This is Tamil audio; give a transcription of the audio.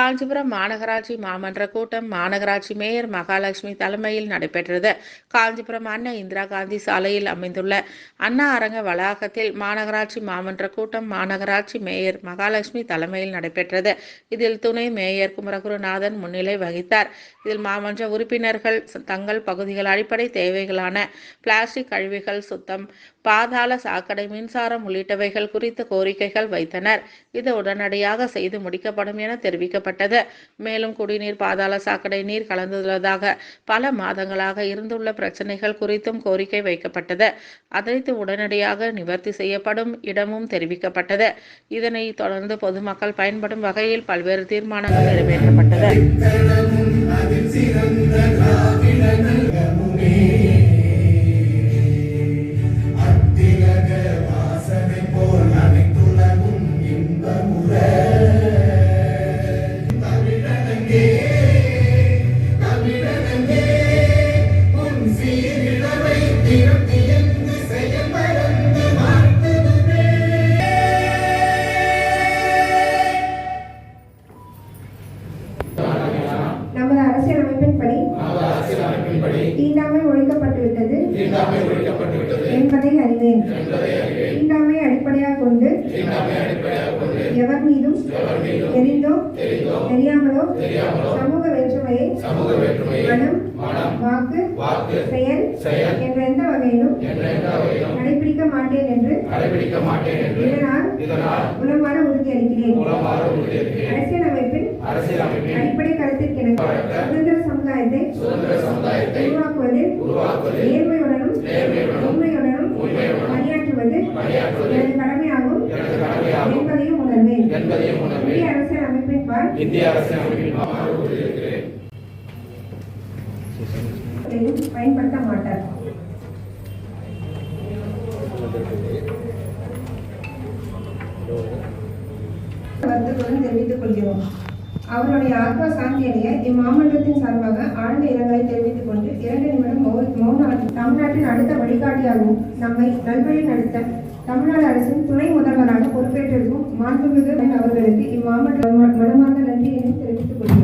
காஞ்சிபுரம் மாநகராட்சி மாமன்ற கூட்டம் மாநகராட்சி மேயர் மகாலட்சுமி தலைமையில் நடைபெற்றது. காஞ்சிபுரம் அண்ணா இந்திரா காந்தி சாலையில் அமைந்துள்ள அண்ணா அரங்க வளாகத்தில் மாநகராட்சி மாமன்ற கூட்டம் மாநகராட்சி மேயர் மகாலட்சுமி தலைமையில் நடைபெற்றது. இதில் துணை மேயர் குமரகுருநாதன் முன்னிலை வகித்தார். இதில் மாமன்ற உறுப்பினர்கள் தங்கள் பகுதிகள் அடிப்படை தேவைகளான பிளாஸ்டிக் கழிவுகள் சுத்தம், பாதாள சாக்கடை, மின்சாரம் உள்ளிட்டவைகள் குறித்து கோரிக்கைகள் வைத்தனர். இது உடனடியாக செய்து முடிக்கப்படும் என தெரிவிக்கப்பட்டது. மேலும் குடிநீர், பாதாள சாக்கடை நீர் கலந்துள்ளதாக பல மாதங்களாக இருந்துள்ள பிரச்சனைகள் குறித்தும் கோரிக்கை வைக்கப்பட்டது. அதனைத்து உடனடியாக நிவர்த்தி செய்யப்படும் இடமும் தெரிவிக்கப்பட்டது. இதனை தொடர்ந்து பொதுமக்கள் பயன்படும் வகையில் பல்வேறு தீர்மானங்கள் நிறைவேற்றப்பட்டது. நமது அரசியலமைப்பின்படி தீண்டாமை ஒழிக்கப்பட்டுவிட்டது என்பதை அறிவேன். தீண்டாமை அடிப்படையாக கொண்டு எவர் மீதும் தெரிந்தோ தெரியாமலோ சமூக வேற்றுமையை மனம், வாக்கு, செயல் என்ற எந்த வகையிலும் கடைபிடிக்க மாட்டேன் என்று இதனால் உளமாற உறுதியளிக்கிறேன். அரசியலமைப்பின் அடிப்படை கருத்திற்கென சுதந்திர சமுதாயத்தை உருவாக்குவதில் நேர்மையுடனும் உண்மையுடனும் பணியாற்றுவது எனது கடமையாகும் என்பதையும் உணர்வேன். இந்திய அரசியலமைப்பின்பால் பயன்படுத்த மாட்டார். வருத்தத்துடன் தெரிவித்துக் கொள்கிறோம். அவருடைய ஆத்மா சாந்தி அடைய இம்மாமன்றத்தின் சார்பாக ஆழ்ந்த இரங்கலை தெரிவித்துக் கொண்டு 2 நிமிடம் மௌனம். தமிழ்நாட்டின் அடுத்த வழிகாட்டியாகவும் நம்மை நல்வழி நடத்த தமிழ்நாடு அரசின் துணை முதல்வராக பொறுப்பேற்றிருக்கும் மாண்புமிகு அவர்களுக்கு இம்மாமன்ற மனமார்ந்த நன்றியினை தெரிவித்துக் கொள்கிறேன்.